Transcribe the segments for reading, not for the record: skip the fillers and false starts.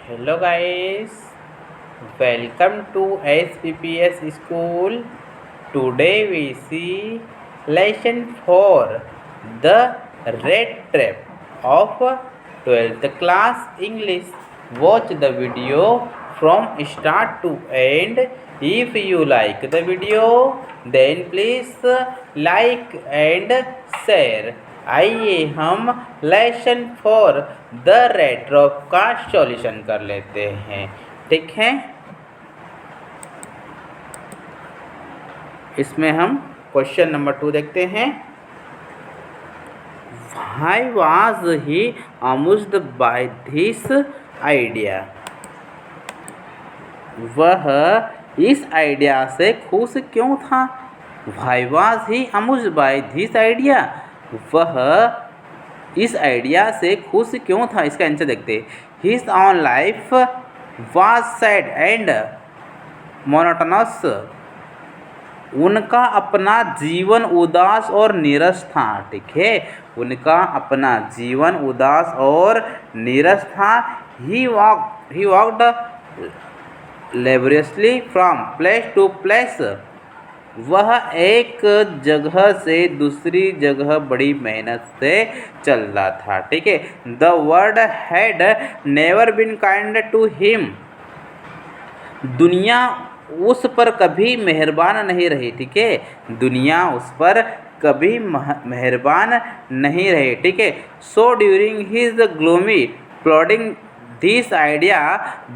Hello guys, welcome to SPPS School. Today we see lesson 4, the red trap of 12th class English. Watch the video from start to end. If you like the video, then please like and share. आइए हम lesson 4 the red drop का solution कर लेते हैं। ठीक है, इसमें हम क्वेश्चन नंबर 2 देखते हैं। Why was he amused by this idea? वह इस आइडिया से खुश क्यों था? Why was he amused by this idea? वह इस आइडिया से खुश क्यों था? इसका आंसर देखते हैं। His own life was sad and monotonous. उनका अपना जीवन उदास और नीरस था। ठीक है, उनका अपना जीवन उदास और नीरस था। He walked laboriously from place to place. वह एक जगह से दूसरी जगह बड़ी मेहनत से चल रहा था। ठीक है, the world had never been kind to him. दुनिया उस पर कभी मेहरबान नहीं रही। ठीक है, दुनिया उस पर कभी मेहरबान नहीं रही। ठीक है, so during his gloomy plotting this idea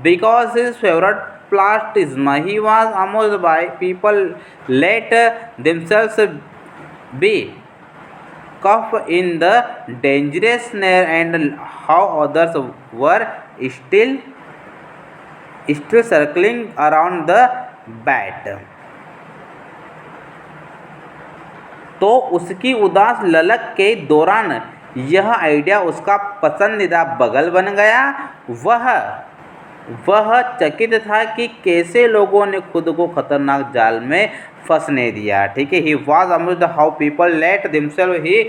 because his favourite plastism, he was amused by people let themselves be caught in the dangerous snare and how others were still circling around the bat. तो उसकी उदास ललक के दौरान यह idea उसका पसंदीदा बगल बन गया। वह चकित था कि कैसे लोगों ने खुद को खतरनाक जाल में फंसने दिया। ठीक है, he was amused how people let themselves he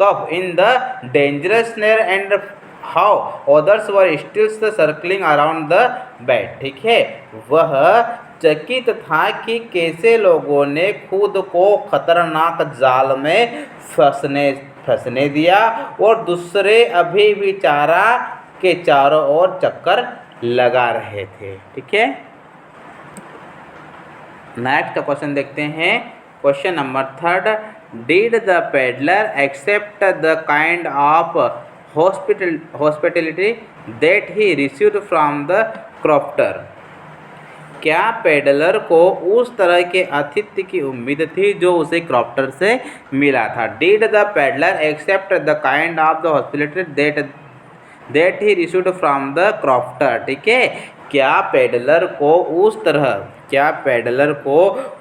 cuff in the dangerous snare and how others were still circling around the bed. ठीक है, वह चकित था कि कैसे लोगों ने खुद को खतरनाक जाल में फंसने दिया और दूसरे अभी भी चारा के चारों ओर चक्कर लगा रहे थे। ठीक है, नेक्स्ट क्वेश्चन देखते हैं। Question number 3, did the peddler accept the kind of hospitality that he received from the crofter? क्या पेडलर को उस तरह के आतिथ्य की उम्मीद थी जो उसे क्रॉफ्टर से मिला था? Did the peddler accept the kind of the hospitality that he received from the crofter? ठीक है, क्या पेडलर को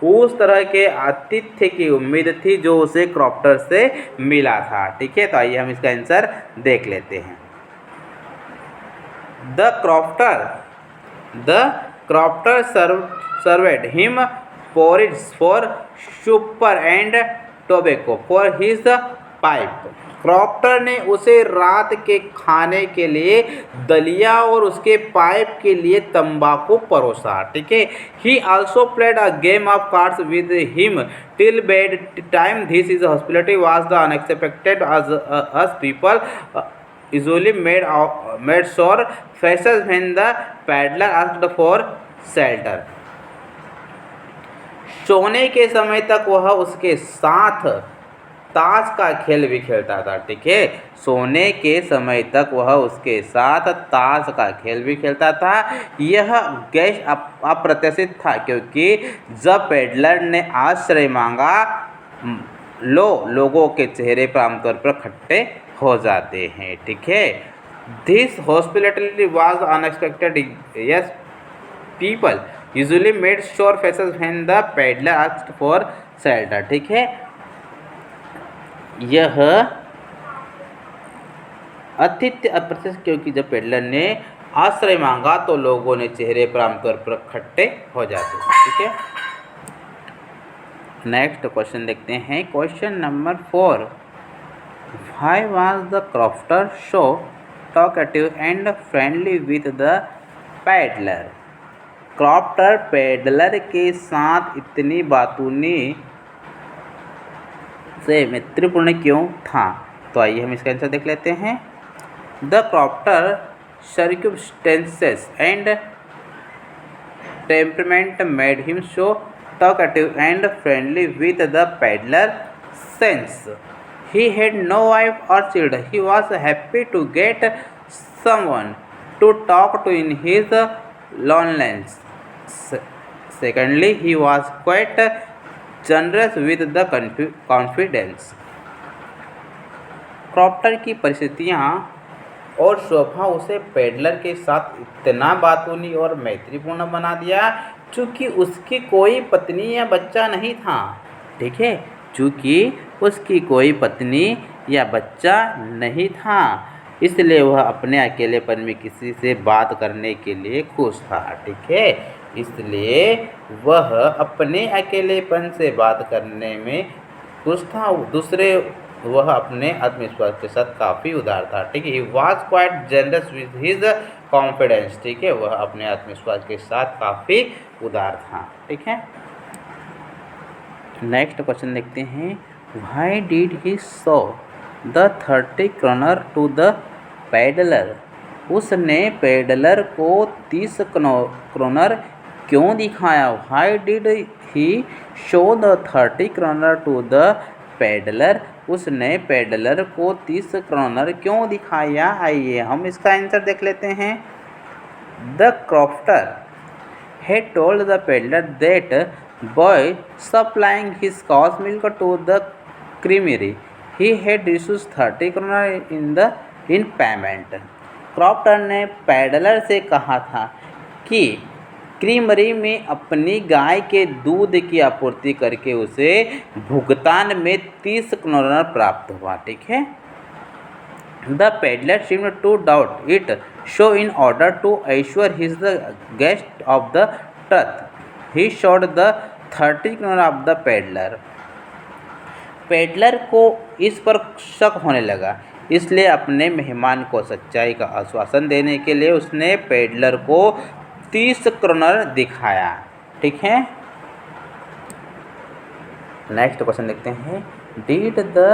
उस तरह के आतिथ्य की उम्मीद थी जो उसे क्रॉफ्टर से मिला था? ठीक है, तो आइए हम इसका आंसर देख लेते हैं। The crofter served him porridge for supper and tobacco for his pipe. Crofter ने उसे रात के खाने के लिए दलिया और उसके पाइप के लिए तंबाकू परोसा। ठीक है, ही also played a game of cards with him till bed time. This is hospitality was the unexpected us people usually made sore faces when the peddler asked for shelter. सोने के समय तक वह उसके साथ ताश का खेल भी खेलता था। ठीक है, सोने के समय तक वह उसके साथ ताश का खेल भी खेलता था। यह गैस अप्रत्याशित था क्योंकि जब पेडलर ने आश्रय मांगा लोगों के चेहरे पर आमतौर पर खट्टे हो जाते हैं। ठीक है, this hospitality was unexpected. Yes, people usually made sure faces when the peddler asked for shelter. ठीक है, यह आतिथ्य अप्रत्याशित क्योंकि जब पेडलर ने आश्रय मांगा तो लोगों ने चेहरे पर आमतौर पर खट्टे हो जाते हैं। ठीक है, नेक्स्ट क्वेश्चन देखते हैं। Question number 4, Why was the crofter so talkative and friendly with the peddler. Crofter peddler के साथ इतनी बातूनी से मैत्रीपूर्ण क्यों था? तो आइए हम इसका आंसर देख लेते हैं। The crofter circumstances and temperament made him so talkative and friendly with the peddler. Since he had no wife or children, he was happy to get someone to talk to in his loneliness. Secondly, he was quite generous with the confidence. Crofter की परिस्थितियाँ और स्वभाव उसे peddler के साथ इतना बातूनी और मैत्रीपूर्ण बना दिया चूँकि उसकी कोई पत्नी या बच्चा नहीं था। ठीक है, चूँकि उसकी कोई पत्नी या बच्चा नहीं था, इसलिए वह अपने अकेलेपन में किसी से बात करने के लिए खुश था। ठीक है, इसलिए वह अपने अकेलेपन से बात करने में खुश था। दूसरे, वह अपने आत्मविश्वास के साथ काफ़ी उदार था। ठीक है, he was quite generous with his confidence. ठीक है, वह अपने आत्मविश्वास के साथ काफ़ी उदार था। ठीक है, नेक्स्ट क्वेश्चन देखते हैं। Why did he show the 30 kroner to the peddler? उसने पैडलर को 30 kroner क्यों दिखाया? Why did he show the 30 kroner to the peddler? उसने पैडलर को 30 kroner क्यों दिखाया? आइए हम इसका आंसर देख लेते हैं। The crofter had told the peddler that by supplying his cow's milk to the creamery, he had received 30 kroner in payment. Crofter ने पैडलर से कहा था कि क्रीमरी में अपनी गाय के दूध की आपूर्ति करके उसे भुगतान में 30 kroner प्राप्त हुआ। ठीक है, The peddler seemed to doubt it, so in order to assure his guest of the truth, he showed the 30 kroner of the peddler. Peddler को इस पर शक होने लगा, इसलिए अपने मेहमान को सच्चाई का आश्वासन देने के लिए उसने पेडलर को 30 kroner दिखाया। ठीक है, नेक्स्ट क्वेश्चन देखते हैं। Did the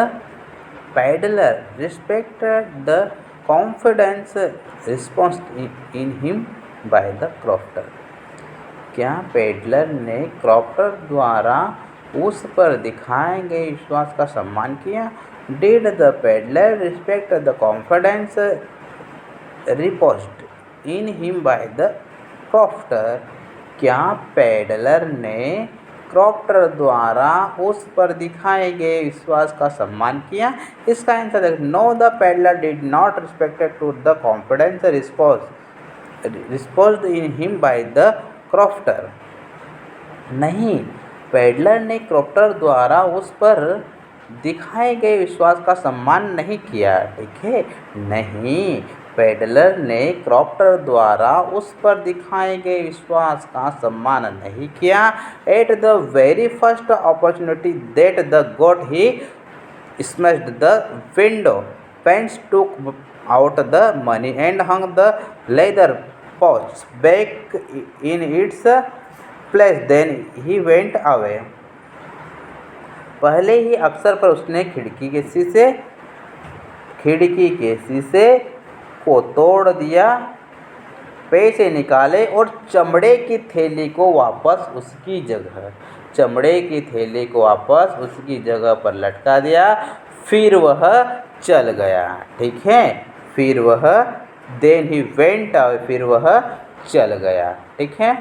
peddler respect the confidence response in him by the crofter? क्या पेडलर ने क्रॉफ्टर द्वारा उस पर दिखाए गए विश्वास का सम्मान किया? Did the peddler respect the confidence reposed in him by the crofter? क्या पेडलर ने क्रॉफ्टर द्वारा उस पर दिखाए गए विश्वास का सम्मान किया? इसका आंसर देख। No, the peddler did not respected to the confidence reposed in him by the crofter. नहीं, पेडलर ने क्रॉफ्टर द्वारा उस पर दिखाए गए विश्वास का सम्मान नहीं किया। ठीक है, नहीं, पेडलर ने क्रॉफ्टर द्वारा उस पर दिखाए गए विश्वास का सम्मान नहीं किया। At the very first opportunity that the got he smashed the window panes, took out the money and hung the leather pouch back in its place, then he went away. पहले ही अवसर पर उसने खिड़की के शीशे को तोड़ दिया, पैसे निकाले और चमड़े की थैली को वापस उसकी जगह पर लटका दिया। फिर वह चल गया। ठीक है, फिर वह देन ही वेंट, फिर वह चल गया। ठीक है।